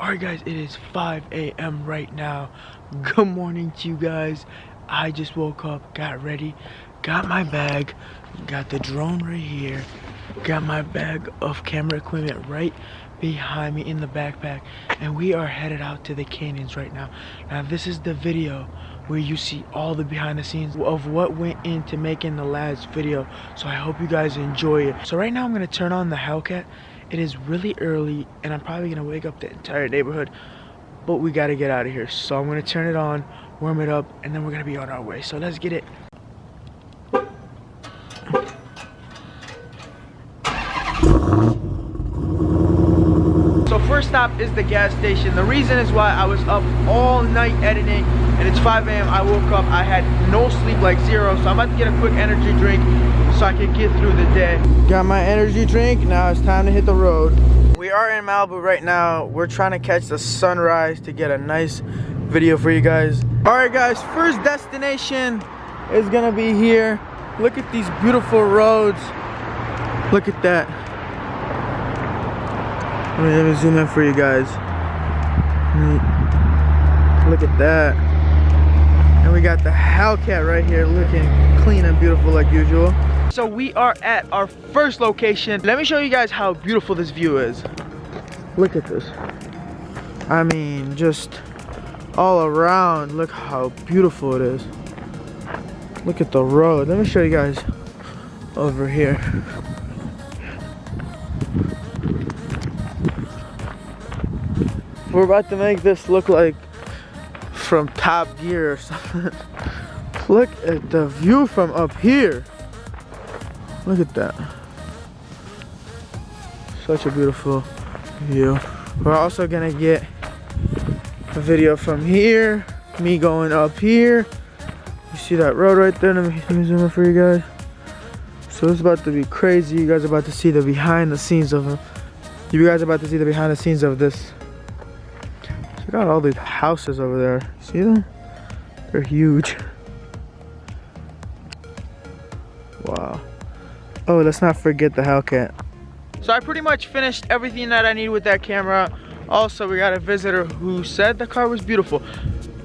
Alright guys, it is 5 a.m. right now. Good morning to you guys. I just woke up, got ready, got my bag, got the drone right here, got my bag of camera equipment right behind me in the backpack, and we are headed out to the canyons right now. Now this is the video where you see all the behind the scenes of what went into making the last video, so I hope you guys enjoy it. So right now I'm gonna turn on the Hellcat. It is really early and I'm probably gonna wake up the entire neighborhood, but we gotta get out of here. So I'm gonna turn it on, warm it up, and then we're gonna be on our way. So let's get it. So first stop is the gas station. The reason is why I was up all night editing, and it's 5 a.m. I woke up, I had no sleep, like zero, so I'm about to get a quick energy drink so I can get through the day. Got my energy drink, now it's time to hit the road. We are in Malibu right now. We're trying to catch the sunrise to get a nice video for you guys. Alright guys, first destination is gonna be here. Look at these beautiful roads. Look at that. Let me zoom in for you guys. Look at that. And we got the Hellcat right here looking clean and beautiful like usual. So we are at our first location. Let me show you guys how beautiful this view is. Look at this. I mean, just all around, look how beautiful it is. Look at the road. Let me show you guys over here. We're about to make this look like from Top Gear or something. Look at the view from up here. Look at that. Such a beautiful view. We're also gonna get a video from here, me going up here. You see that road right there? Let me zoom in for you guys. So it's about to be crazy. You guys are about to see the behind the scenes of it. You guys are about to see the behind the scenes of this. Check out all these houses over there. See them? They're huge. Wow. Oh, let's not forget the Hellcat. So I pretty much finished everything that I need with that camera. Also, we got a visitor who said the car was beautiful.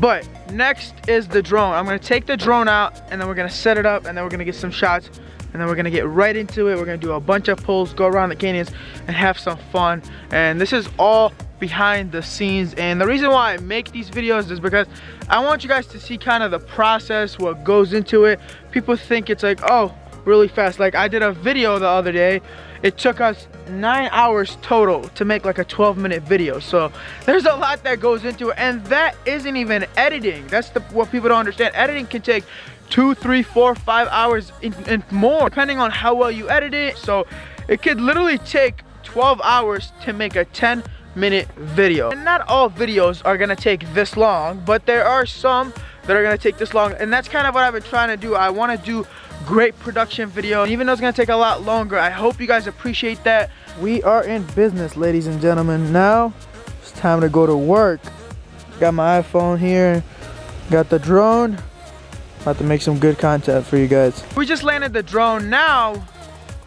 But next is the drone. I'm gonna take the drone out and then we're gonna set it up and then we're gonna get some shots and then we're gonna get right into it. We're gonna do a bunch of pulls, go around the canyons and have some fun. And this is all behind the scenes, and the reason why I make these videos is because I want you guys to see kind of the process, what goes into it. People think it's like, oh, really fast. Like I did a video the other day, it took us 9 hours total to make like a 12-minute video. So there's a lot that goes into it, and that isn't even editing. That's what people don't understand. Editing can take 2, 3, 4, 5 hours and more depending on how well you edit it. So it could literally take 12 hours to make a 10-minute video. And not all videos are gonna take this long, but there are some that are gonna take this long, and that's kind of what I've been trying to do. I want to do great production video, and even though it's gonna take a lot longer, I hope you guys appreciate that. We are in business, ladies and gentlemen. Now it's time to go to work. Got my iPhone here, got the drone. About to make some good content for you guys. We just landed the drone. Now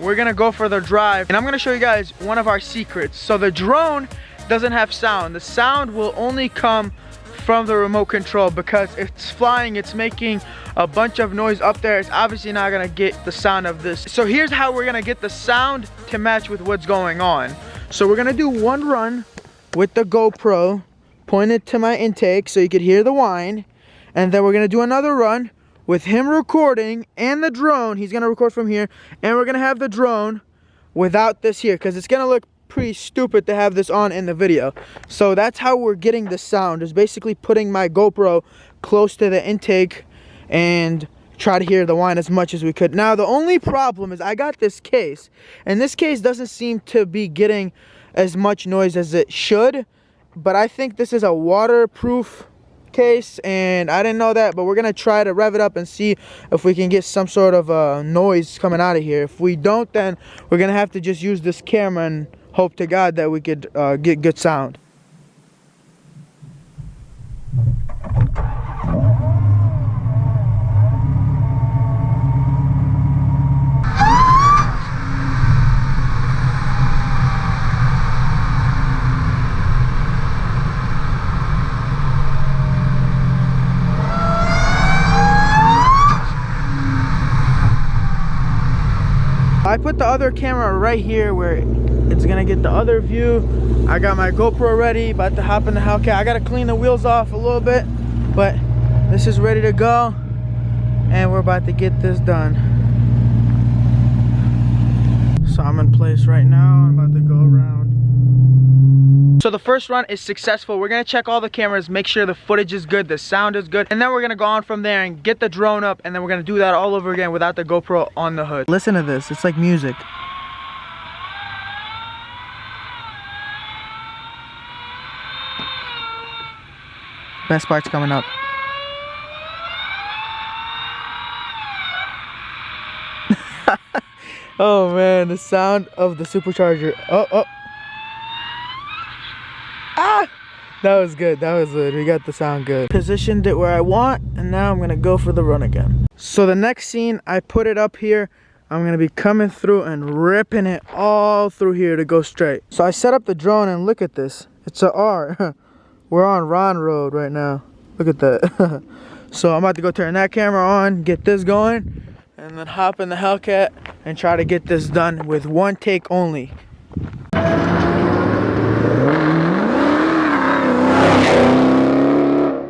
we're gonna go for the drive, and I'm gonna show you guys one of our secrets. So the drone doesn't have sound. The sound will only come from the remote control because it's flying, it's making a bunch of noise up there. It's obviously not gonna get the sound of this. So here's how we're gonna get the sound to match with what's going on. So we're gonna do one run with the GoPro pointed to my intake so you could hear the whine, and then we're gonna do another run with him recording and the drone. He's gonna record from here, and we're gonna have the drone without this here because it's gonna look pretty stupid to have this on in the video. So that's how we're getting the sound, is basically putting my GoPro close to the intake and try to hear the whine as much as we could. Now the only problem is I got this case, and this case doesn't seem to be getting as much noise as it should, but I think this is a waterproof case, and I didn't know that, but we're gonna try to rev it up and see if we can get some sort of noise coming out of here. If we don't, then we're gonna have to just use this camera and hope to God that we could get good sound. I put the other camera right here where it's gonna get the other view. I got my GoPro ready, about to hop in the Hellcat. I gotta clean the wheels off a little bit, but this is ready to go, and we're about to get this done. So I'm in place right now. I'm about to go around. So the first run is successful. We're gonna check all the cameras, make sure the footage is good, the sound is good, and then we're gonna go on from there and get the drone up, and then we're gonna do that all over again without the GoPro on the hood. Listen to this, it's like music. Best part's coming up. Oh man, the sound of the supercharger. Oh. Ah! That was good, that was good. We got the sound good. Positioned it where I want, and now I'm gonna go for the run again. So the next scene, I put it up here. I'm gonna be coming through and ripping it all through here to go straight. So I set up the drone, and look at this. It's a R. We're on Ron Road right now. Look at that. So I'm about to go turn that camera on, get this going, and then hop in the Hellcat and try to get this done with one take only.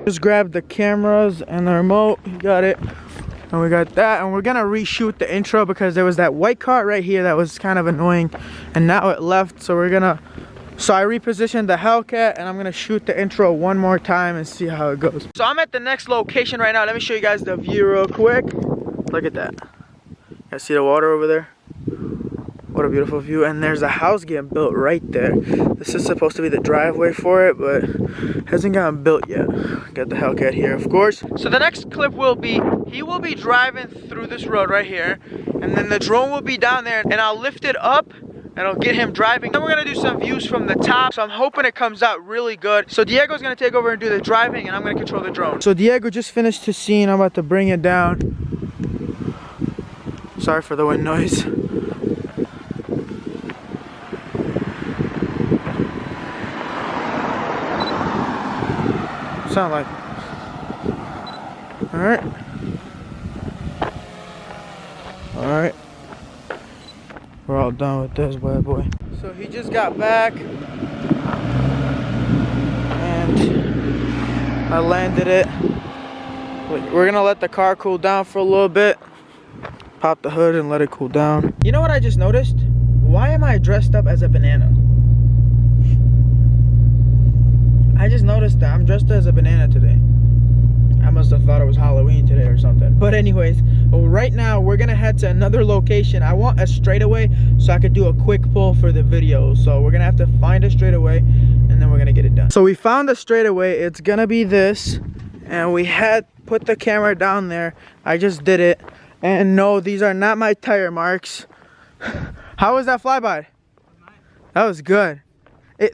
Just grab the cameras and the remote. You got it. And we got that. And we're gonna reshoot the intro because there was that white car right here that was kind of annoying. And now it left. So I repositioned the Hellcat, and I'm gonna shoot the intro one more time and see how it goes. So I'm at the next location right now. Let me show you guys the view real quick. Look at that. You guys see the water over there? What a beautiful view. And there's a house getting built right there. This is supposed to be the driveway for it, but hasn't gotten built yet. Got the Hellcat here, of course. So the next clip will be, he will be driving through this road right here, and then the drone will be down there, and I'll lift it up and I'll get him driving. Then we're gonna do some views from the top, so I'm hoping it comes out really good. So Diego's gonna take over and do the driving, and I'm gonna control the drone. So Diego just finished his scene. I'm about to bring it down. Sorry for the wind noise. Sound like. Alright. Alright. We're all done with this bad boy. So he just got back, and I landed it. We're gonna let the car cool down for a little bit. Pop the hood and let it cool down. You know what I just noticed? Why am I dressed up as a banana? I just noticed that I'm dressed as a banana today. I must have thought it was Halloween today or something. But anyways, right now we're gonna head to another location. I want a straightaway so I could do a quick pull for the video. So we're gonna have to find a straightaway, and then we're gonna get it done. So we found a straightaway. It's gonna be this, and we had put the camera down there. I just did it, and no, these are not my tire marks. How was that flyby? That was good.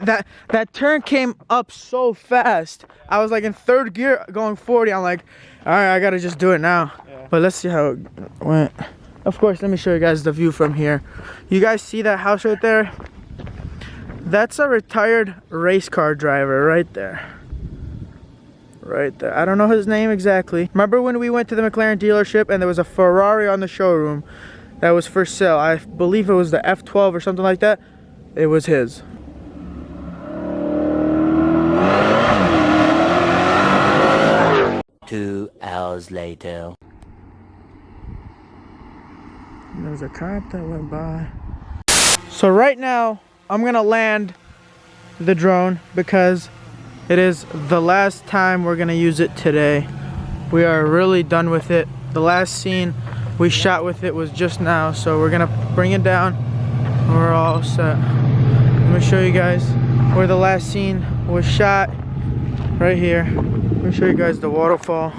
That turn came up so fast. I was like in third gear going 40. I'm like, all right, I gotta just do it now. Yeah. But let's see how it went. Of course, let me show you guys the view from here. You guys see that house right there? That's a retired race car driver right there. Right there. I don't know his name exactly. Remember when we went to the McLaren dealership and there was a Ferrari on the showroom that was for sale? I believe it was the F12 or something like that. It was his. 2 hours later. There's a cop that went by. So right now, I'm gonna land the drone because it is the last time we're gonna use it today. We are really done with it. The last scene we shot with it was just now, so we're gonna bring it down. We're all set. Let me show you guys where the last scene was shot. Right here. Let me show you guys the waterfall.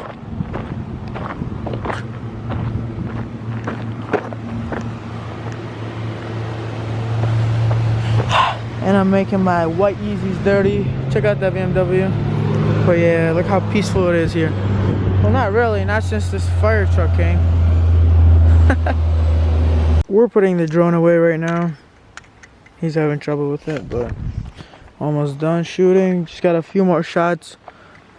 And I'm making my white Yeezys dirty. Check out that BMW. But yeah, look how peaceful it is here. Well, not really, not since this fire truck came. We're putting the drone away right now. He's having trouble with it, but almost done shooting. Just got a few more shots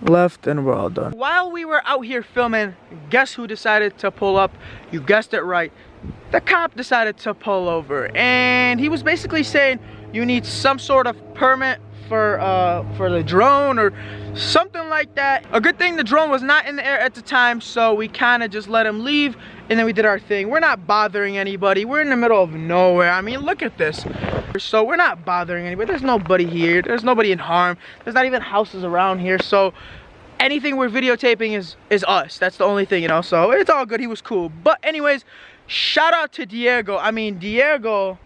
left and we're all done. While we were out here filming, guess who decided to pull up? You guessed it right. the cop decided to pull over, and he was basically saying you need some sort of permit for the drone or something like that. A good thing the drone was not in the air at the time, so we kind of just let him leave, and then we did our thing. We're not bothering anybody. We're in the middle of nowhere. I mean, look at this. So we're not bothering anybody. There's nobody here. There's nobody in harm. There's not even houses around here. So anything we're videotaping is us. That's the only thing, you know. So it's all good. He was cool. But anyways, shout out to Diego. I mean, Diego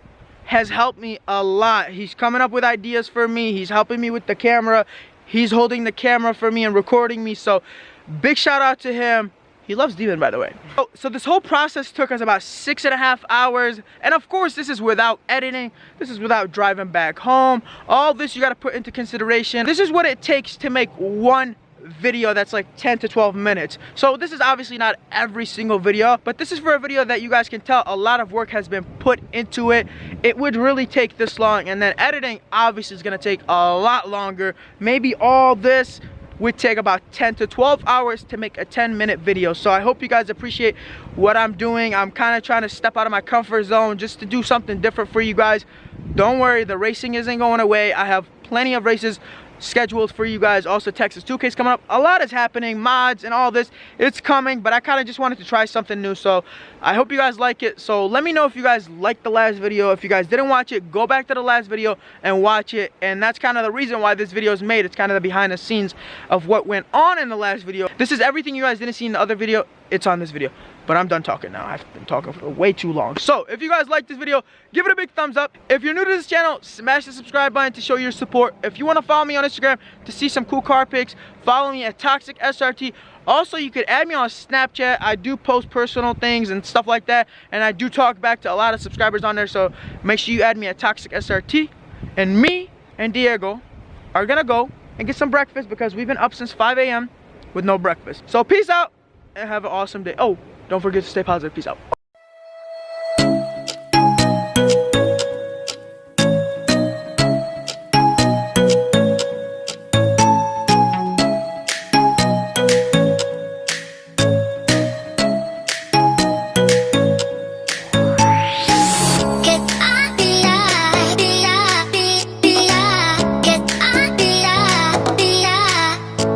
has helped me a lot. He's coming up with ideas for me. He's helping me with the camera. He's holding the camera for me and recording me. So big shout out to him. He loves Demon, by the way. So this whole process took us about 6.5 hours. And of course, this is without editing. This is without driving back home. All this you got to put into consideration. This is what it takes to make one video that's like 10 to 12 minutes. So this is obviously not every single video, but this is for a video that you guys can tell a lot of work has been put into it. It would really take this long, and then editing obviously is going to take a lot longer. Maybe all this would take about 10 to 12 hours to make a 10-minute video. So I hope you guys appreciate what I'm doing. I'm kind of trying to step out of my comfort zone just to do something different for you guys. Don't worry, the racing isn't going away. I have plenty of races scheduled for you guys. Also, Texas 2K is coming up. A lot is happening, mods and all this. It's coming, but I kind of just wanted to try something new. So I hope you guys like it. So let me know if you guys liked the last video. If you guys didn't watch it, go back to the last video and watch it. And that's kind of the reason why this video is made. It's kind of the behind the scenes of what went on in the last video. This is everything you guys didn't see in the other video. It's on this video. But I'm done talking now. I've been talking for way too long. So if you guys like this video, give it a big thumbs up. If you're new to this channel, smash the subscribe button to show your support. If you want to follow me on Instagram to see some cool car pics, follow me at Toxic SRT. Also, you could add me on Snapchat. I do post personal things and stuff like that, and I do talk back to a lot of subscribers on there. So make sure you add me at Toxic SRT. And me and Diego are gonna go and get some breakfast because we've been up since 5 a.m. with no breakfast. So peace out and have an awesome day. Oh, don't forget to stay positive. Peace out.